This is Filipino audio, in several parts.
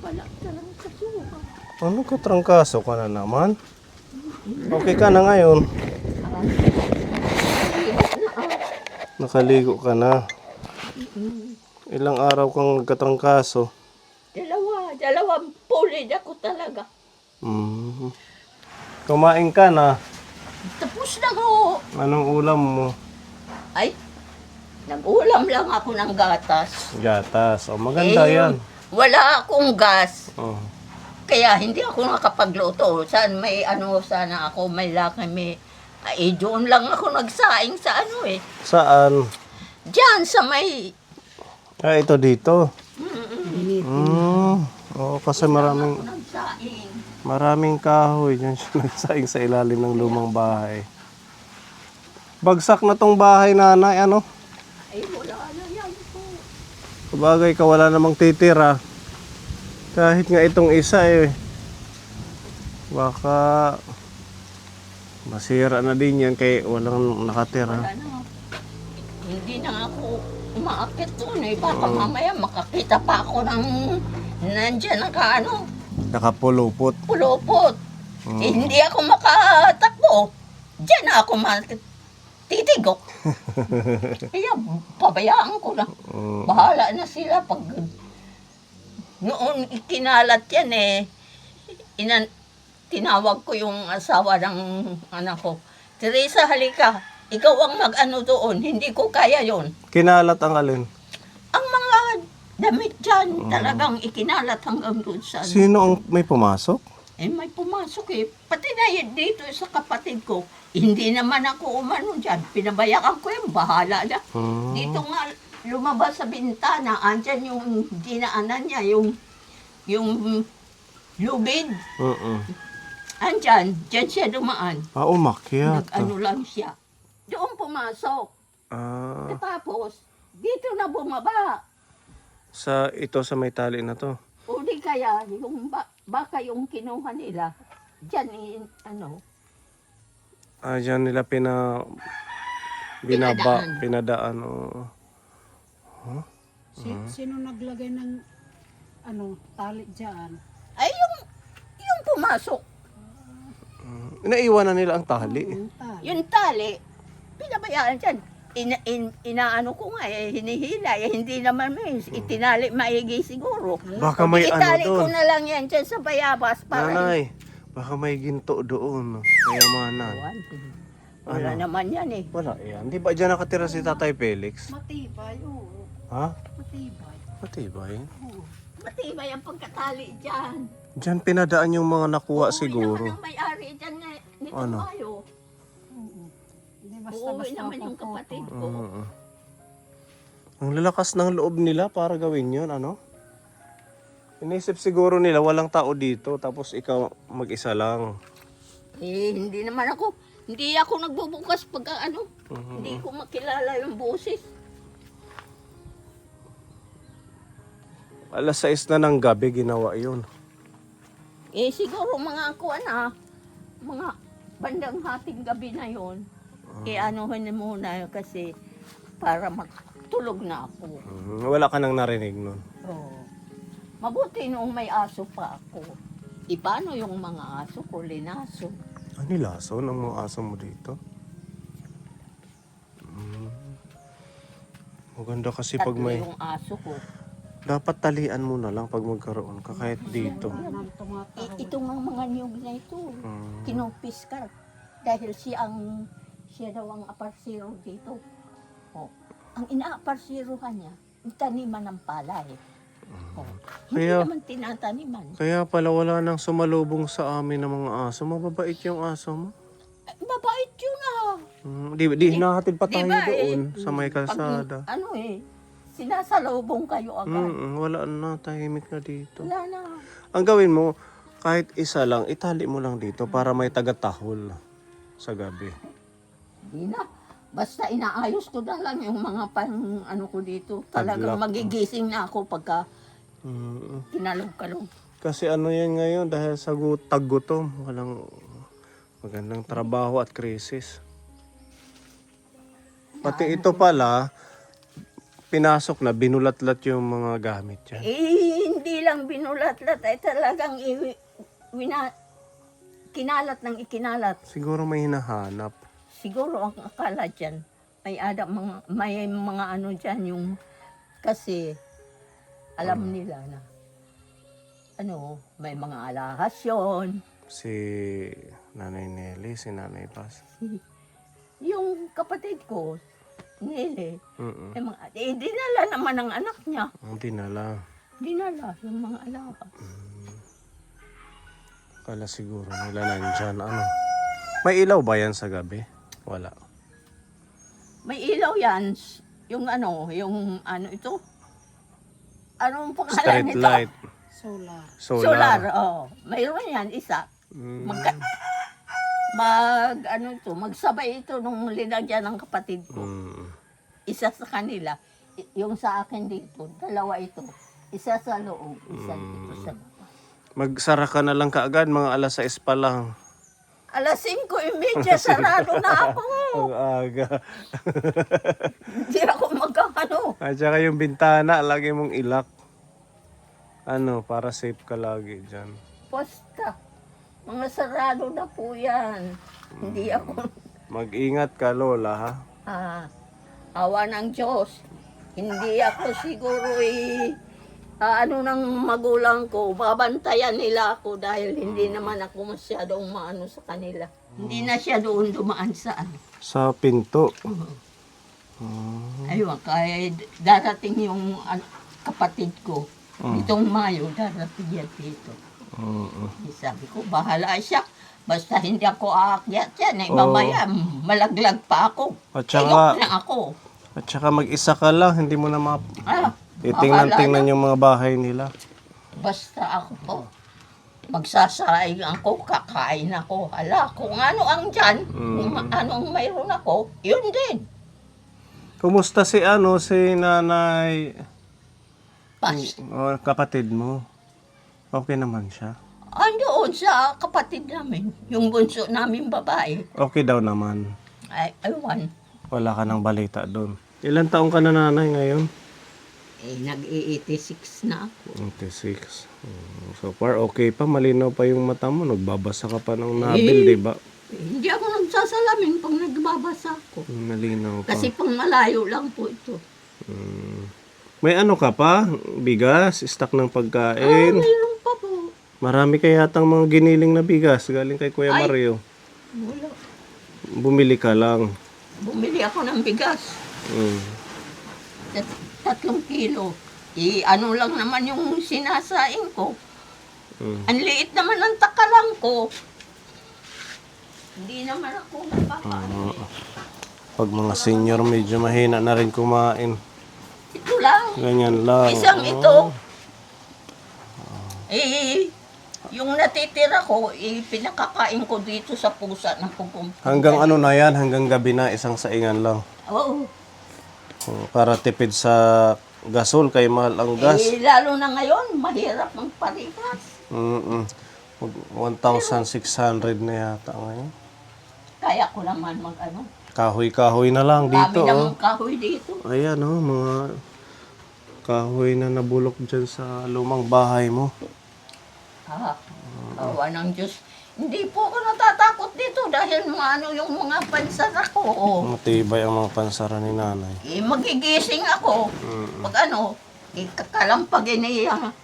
Wala talaga sa suka. Ano ka, trangkaso ka na naman? Okay ka na ngayon? Nakaligo ka na. Ilang araw kang nagkatrangkaso? Dalawang pulid ako talaga. Kumain ka na. Tapos na ho. Anong ulam mo? Ay, nag-ulam lang ako ng gatas. Gatas. O, maganda yan. Wala akong gas. Oh. Kaya hindi ako nakapagluto. Sana ako may laki, doon lang ako nagsaing sa Saan? Diyan sa may... Ito dito. Oo, kasi Ako nagsaing. maraming kahoy. Diyan siya nagsaing sa ilalim ng lumang bahay. Bagsak na tong bahay, nanay, ano? Ay, wala na yan po. Kabagay ka, wala namang titira. Kahit nga itong isa baka masira na din yan kaya walang nakatira. Wala na. Hindi na ako umaakit doon Baka mamaya makakita pa ako ng nandyan Nakapulupot. pulupot. Hindi ako makatakbo. Diyan na ako titigok. Kaya pabayaan ko na. Bahala na sila pag noon ikinalat yan tinawag ko yung asawa ng anak ko. Teresa, halika. Ikaw ang mag-ano doon. Hindi ko kaya yon. Kinalat ang alin? Ang mga damit dyan, talagang ikinalat hanggang doon sa... Sino ang may pumasok? may pumasok Pati na yun dito sa kapatid ko. Hindi naman ako umano dyan. Pinabayaan ko yung bahala na. Dito nga, lumabas sa bintana, andyan yung dinaanan niya, yung lubid. Andyan, dyan siya dumaan. Umakyat. Nag-ano lang siya. Doon pumasok. Tapos, dito na bumaba. Ito sa may tali na to. O di kaya, baka yung kinuha nila, dyan Diyan nila pinadaan. Sino naglagay ng tali dyan? ay yung pumasok. Naiwan na nila ang tali. Yung tali, pinabayaan dyan. Inaano ko nga hinihila. Hindi naman itinali maigi siguro. Baka may Itali doon. ko na lang yan dyan sa bayabas para... Nanay, baka may ginto doon. Kayamanan. Wala naman yan Wala yan. Di ba dyan nakatira si Tatay Felix? Matibay, oo. Ha? Matibay. Matibay. Matibay ang pagkatali dyan. Diyan pinadaan yung mga nakuha Uuwi siguro. naman ang may-ari dyan nito tayo. Hindi Uuwi basta-basta naman yung kapatid ko. Ang lalakas ng loob nila para gawin yun, ano? Inisip siguro nila walang tao dito, tapos ikaw mag-isa lang. Hindi ako nagbubukas pag hindi ko makilala yung boses. Alas 6 na ng gabi ginawa yun. Siguro mga mga bandang hating gabi na yon. Anuhin muna kasi para matulog na ako. Wala ka nang narinig nun. Mabuti noong may aso pa ako. Paano yung mga aso ko, linaso? Nilaso ng mga aso mo dito? Maganda kasi pag may... Tatlo yung aso ko. Dapat talian mo na lang pag magkaroon ka kahit dito. Ito nga mga niyog na ito. Kinupis ka. Dahil siya daw ang aparsiro dito. Ang inaaparsirohan niya, yung taniman ng palay. Hindi naman tinataniman. Kaya pala wala nang sumalubong sa amin ng mga aso. Mababait yung aso mo. Mabait yun Di hinahatid pa tayo Diba, doon sa may kalsada. Sinasalubong kayo agad. Wala na, tahimik na dito. Wala na. Ang gawin mo, kahit isa lang, itali mo lang dito para may taga-tahol sa gabi. Hindi na. Basta inaayos ko na lang yung mga ko dito. Talagang Taglock. magigising na ako pagka kinalong-kalong. Kasi yan ngayon, dahil sa taggutom, walang magandang trabaho at krisis. Pati ito pala, pinasok na, binulat-lat yung mga gamit yan. Hindi lang walang binulat-lat ay talagang kinalat ng ikinalat. Siguro may hinahanap. Siguro ang akala dyan, may mga ano dyan yung, kasi alam nila na, ano, may mga alahas yun. Si Nanay Nelly, si Nanay Paz. Yung kapatid ko, Nili, Mm-mm. dinala naman ang anak niya. Hindi na lang. Dinala yung mga alahas. Kala siguro nila nandyan. Ano? May ilaw ba yan sa gabi? Wala. May ilaw yan, yung ito. Anong pangalan Street nito? light. Solar. Solar, oh. Mayroon yan, isa. Mm. Magsabay ito nung linagyan ng kapatid ko. Mm. Isa sa kanila, yung sa akin dito, dalawa ito. Isa sa loob, isa dito sa baba. Magsara ka na lang kaagad, mga alas 6 pa lang. Alas 5:30, sarado na ako. Ang aga. Hindi ako magkakano. At saka yung bintana, lagi mong ilak. Ano, para safe ka lagi dyan. Basta, mga sarado na po yan. Hindi ako, Mag-ingat ka, Lola, ha? awa ng Diyos. Hindi ako siguro ng magulang ko, babantayan nila ako dahil hindi naman ako masyadong maano sa kanila. Hindi na siya doon dumaan sa ano. Sa pinto. Ayun, kaya darating yung kapatid ko. Itong Mayo, darating yan dito. Sabi ko, bahala siya. Basta hindi ako aakyat yan. Mamaya, malaglag pa ako. At saka- Ayok na ako. At saka mag-isa ka lang, hindi mo na Bahala itingnan-tingnan na. yung mga bahay nila. Basta ako po. Magsasaing ako, kakain ako. Hala, kung ano ang dyan, kung anong mayroon ako, yun din. Kumusta si nanay, Pas. o kapatid mo? Okay naman siya? Andoon sa kapatid namin, yung bunso namin babae. Okay daw naman. Aywan. Wala ka ng balita doon. Ilan taong ka na nanay ngayon? Nag-86 na ako. 26. So far, okay pa. Malinaw pa yung mata mo. Nagbabasa ka pa ng nabil, di ba? Hindi ako nagsasalamin pag nagbabasa ako. Malinaw pa. Kasi pang malayo lang po ito. May ano ka pa? Bigas? Stock ng pagkain? Mayroon pa po. Marami kaya yatang mga giniling na bigas. Galing kay Kuya Ay. Mario. Wala. Bumili ka lang. Bumili ako ng bigas. Mm. 3 kilo. Ano lang naman yung sinasaing ko. Ang liit naman ang takalang ko. Hindi naman ako napakaano. Pag mga senior, medyo mahina na rin kumain. Ito lang. Ganyan lang. Isang ito. Yung natitira ko, pinakakain ko dito sa pusa ng pupong. Hanggang ano na yan? Hanggang gabi na, isang saingan lang. Oo. Para tipid sa gasol, kay mahal ang gas. Lalo na ngayon, mahirap ang parigas. 1,600 na yata ngayon. Kaya ko naman mag-ano. Kahoy-kahoy na lang dito. Dami namang kahoy dito. Ayan mga kahoy na nabulok dyan sa lumang bahay mo. Awa ng Diyos. Hindi po ako natatakot dito dahil yung mga pansara ko. Matibay ang mga pansara ni nanay. Magigising ako. Pag kakalampagin niya.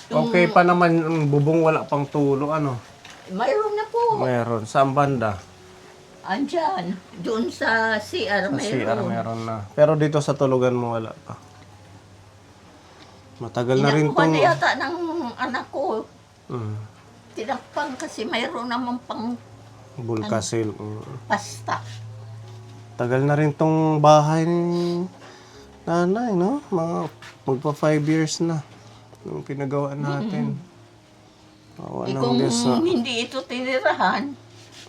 Okay pa naman ang bubong, wala pang tulo, ano? Mayroon na po. Meron. Saan banda? Andyan. Doon sa CR Sa CR mayroon. meron na. Pero dito sa tulugan mo wala pa. Matagal na rin Inakuha tong... na yata ng anak ko. Mm. Tinakpan kasi mayroon naman pang Bulkasil. pasta. Tagal na rin tong bahay ni nanay, no? Magpa 5 years na. Yung pinagawa natin. Awa ng Kung Diyos na hindi ito tinirahan,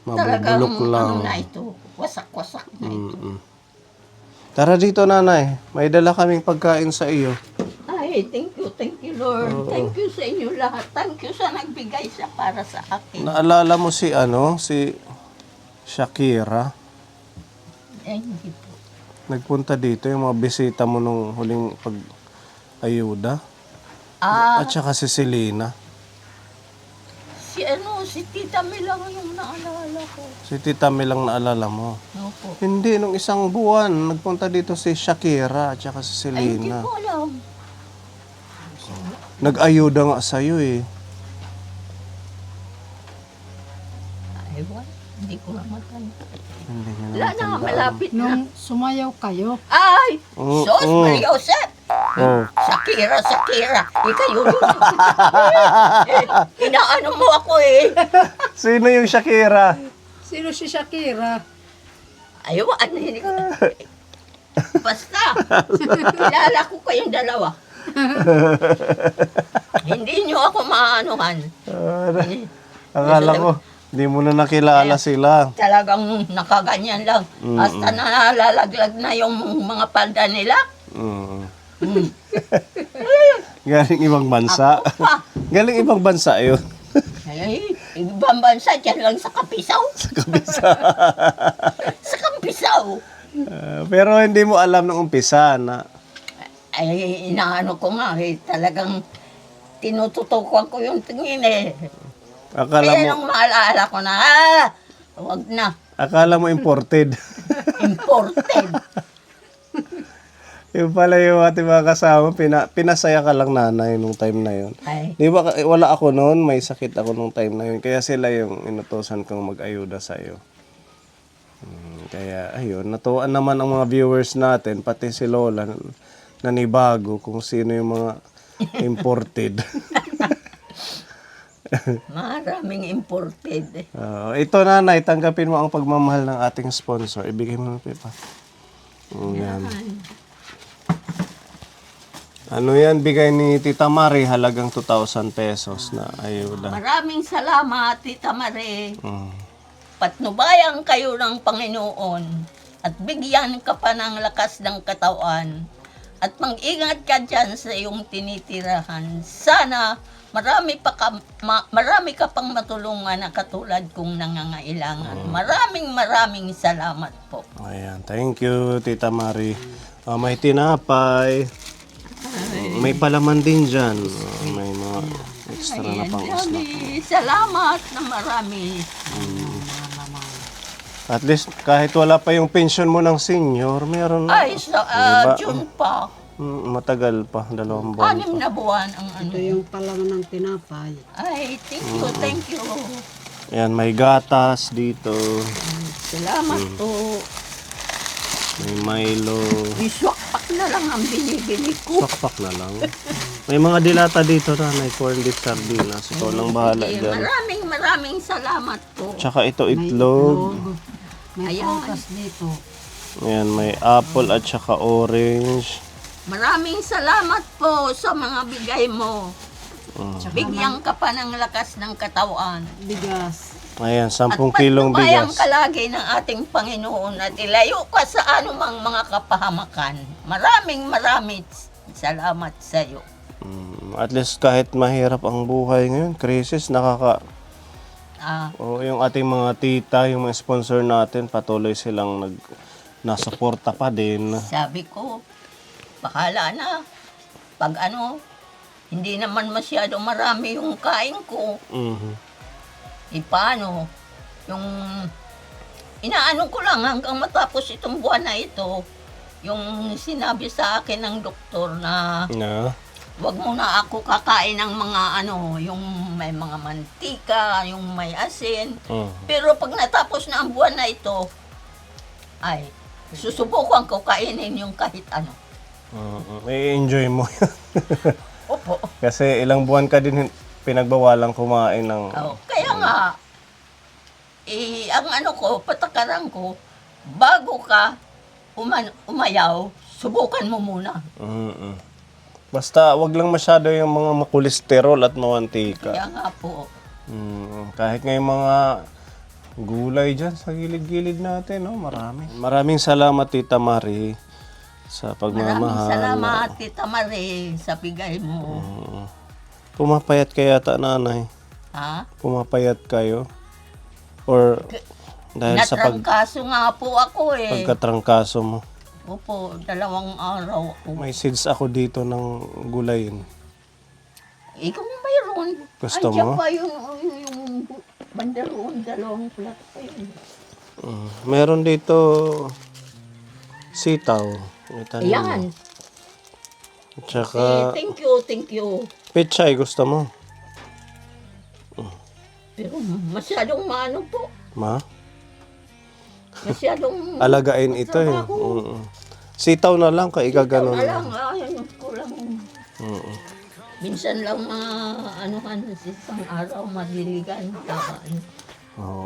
mabubulok lang. ano na ito, wasak-wasak na ito. Tara dito, nanay. May dala kaming pagkain sa iyo. Ay, thank you Lord. Thank you sa inyo lahat. Thank you sa nagbigay siya para sa akin. Naalala mo si Shakira? Hindi po. Nagpunta dito yung mga bisita mo nung huling pag-ayuda. Ah, At saka si Selena. si Tita Milang yung naalala ko. Si Tita Mel lang naalala mo. Opo. Hindi, nung isang buwan, nagpunta dito si Shakira at saka si Ay, hindi Selena. ko alam. Nag-ayuda nga sa'yo eh. Ay, wala. Hindi ko na matanda. Hindi niya Wala na, malapit na. Nung sumayaw kayo, Ay! Oo, Sos, oo. Maria Josep! Oh. Shakira. Ikaw yun. Inaano mo ako eh. Sino yung Shakira? sino si Shakira? Ayaw, ano hindi ko. Basta, kilala ko kayong dalawa. Hindi nyo ako maanuhan. Akala ko, hindi mo na nakilala sila. Talagang nakaganyan lang. Hasta nalalaglag na yung mga palda nila. Mm. Galing ibang bansa. Ako pa. Galing ibang bansa yun. Ay, ibang bansa, dyan lang sa Kapisaw. Sa Kapisaw. Pero hindi mo alam nung umpisa na Ay, inaano ko nga eh, talagang tinututukan ko yung tingin eh. akala Kaya mo nung maalala ko na, wag na, akala mo imported. imported. Yung pala yung ating mga kasama, pinasaya ka lang nanay nung time na yun. Ay, Di ba, wala ako noon, may sakit ako nung time na yun. Kaya sila yung inutosan kong mag-ayuda sa'yo. Kaya, ayun, natuwa naman ang mga viewers natin, pati si Lola, nanibago kung sino yung mga imported. maraming imported. Ito nanay, tanggapin mo ang pagmamahal ng ating sponsor. Ibigay mo ng pipa. Yan. Ano yan, bigay ni Tita Mari, halagang 2,000 pesos na ayuda. Maraming salamat, Tita Mare. Mm. Patnubayan kayo ng Panginoon at bigyan ka pa ng lakas ng katawan at mag-ingat ka dyan sa iyong tinitirahan. Sana marami ka pang matulungan na katulad kong nangangailangan. Maraming salamat po. Ayan, thank you, Tita Mari. May tinapay. May palaman din dyan. May mga extra na Ayan, pang snack. dami. Salamat na marami. At least, kahit wala pa yung pension mo ng senior, meron na. Ay, sa Diba? June pa. Matagal pa, 2 buwan 6 pa. na buwan ang ano. Ito yung palaman ng tinapay. Ay, thank you. Ayan, may gatas dito. Salamat po. May Milo. Iswakpak na lang ang binibili ko. Pakpak na lang. May mga dilata dito na, may corned beef sardinas. Ikaw lang bahala Eh, dyan. maraming salamat po. Tsaka ito itlog. May Ayan. prutas dito. Ayan, may apple at tsaka orange. Maraming salamat po sa mga bigay mo. Tsaka Bigyan ka pa ng lakas ng katawan. bigas. Ayan, 10 At kilong patnubayan bigas. ka lagi ng ating Panginoon at ilayo ka sa anumang mga kapahamakan. Maraming salamat sa iyo. At least kahit mahirap ang buhay ngayon, crisis, yung ating mga tita, yung mga sponsor natin, patuloy silang nasuporta pa din. Sabi ko, bahala na. Pag hindi naman masyado marami yung kain ko. Mhm. Paano? Yung inaano ko lang hanggang matapos itong buwan na ito, yung sinabi sa akin ng doktor na Na? wag muna ako kakain ng mga yung may mga mantika, yung may asin. Pero pag natapos na ang buwan na ito, ay, susubukan ko kainin yung kahit ano. I-enjoy mo yun. Opo. Kasi ilang buwan ka din pinagbawalang kumain ng... Kaya nga, ang patakaran ko, bago ka umayaw, subukan mo muna. Basta wag lang masyado yung mga makolesterol at mamantika. Kaya nga po. Kahit ngayong mga gulay dyan sa gilid-gilid natin, no? Maraming salamat, Tita Mari, sa pagmamahal. Maraming salamat, Tita Marie, sa bigay mo. Pumapayat kaya yata, nanay? Ha? Pumapayat kayo? Or dahil sa Natrangkaso nga po ako eh. pagkatrangkaso mo? Opo, 2 araw ako. May seeds ako dito ng gulayin. Ikaw mayroon. Gusto Andiyan mo? pa yung bandaroon, dalawang plato pa yun. Meron dito sitaw. May tanim mo. Ayan. At saka Thank you. pechay, gusto mo? Pero masyadong maano po. Ma? Masyadong Alagain ito eh. trabaho. Sitaw na lang, kaigaganon Ikaw na lang, lang. ayun ko lang. Minsan lang anuhan sa isang araw, madiligan.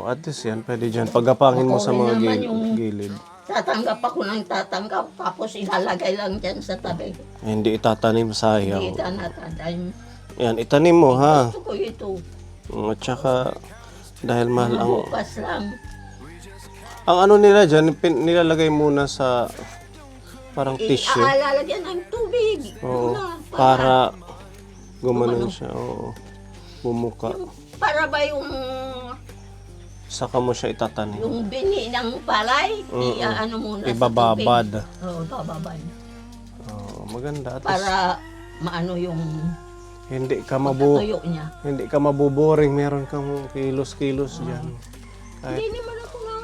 At least yan, pwede dyan. Pagapangin mo sa mga Okay naman yung- gilid. Tatanggap ako ng tatanggap, tapos ilalagay lang dyan sa tabi. Hindi itatanim, sayang. Hindi itanatanim. Yan, itanim mo ha. Gusto ko ito. At saka, dahil mahal ang... Bukas lang. Ang ano nila dyan, nilalagay muna sa parang tissue. Lalagyan ng tubig. Oo, Una, para gumanon siya. Oo, bumuka. para ba yung Saka mo siya itatanim. bini ng palay, ano muna Ibababad. sa tubig. Oo, bababad. Oo, maganda. At least, Para maano yung hindi ka tuyo niya. hindi ka mabuboring. Meron kang kilos-kilos dyan. Hindi naman ako na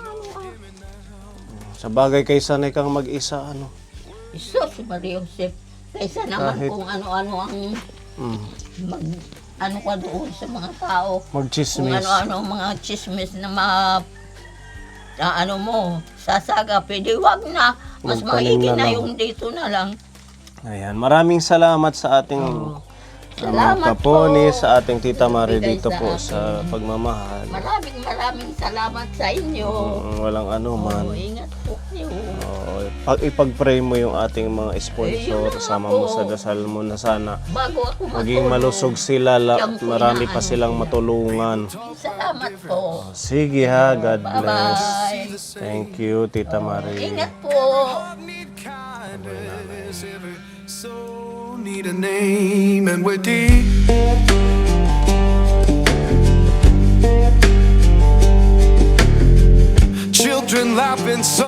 Sa bagay kay sanay kang mag-isa, ano. Isos, Maria Josep. Kaysa naman Kahit- kung ano-ano ang ano ka doon sa mga tao. Kung Mag-chismis. ano-ano ang mga chismis na ano mo, sasaga, pwede wag na. Mas Magtanim maigi na na lang. yung dito na lang. Ayan, maraming salamat sa ating Salamat kaponi, po. sa ating tita Mari Bigay dito sa po akin. sa pagmamahal. Maraming salamat sa inyo. Walang ano man. Ingat po kayo. Ipag-pray mo yung ating mga sponsor, Ayun sama po. mo sa dasal mo na sana Bago ako maging malusog sila, Yan po marami pa inaano silang nila. matulungan. Salamat po. Sige ha, God bless. Bye-bye. Thank you, Tita Mari. Ingat po. So need a name and we're deep. Children laughing so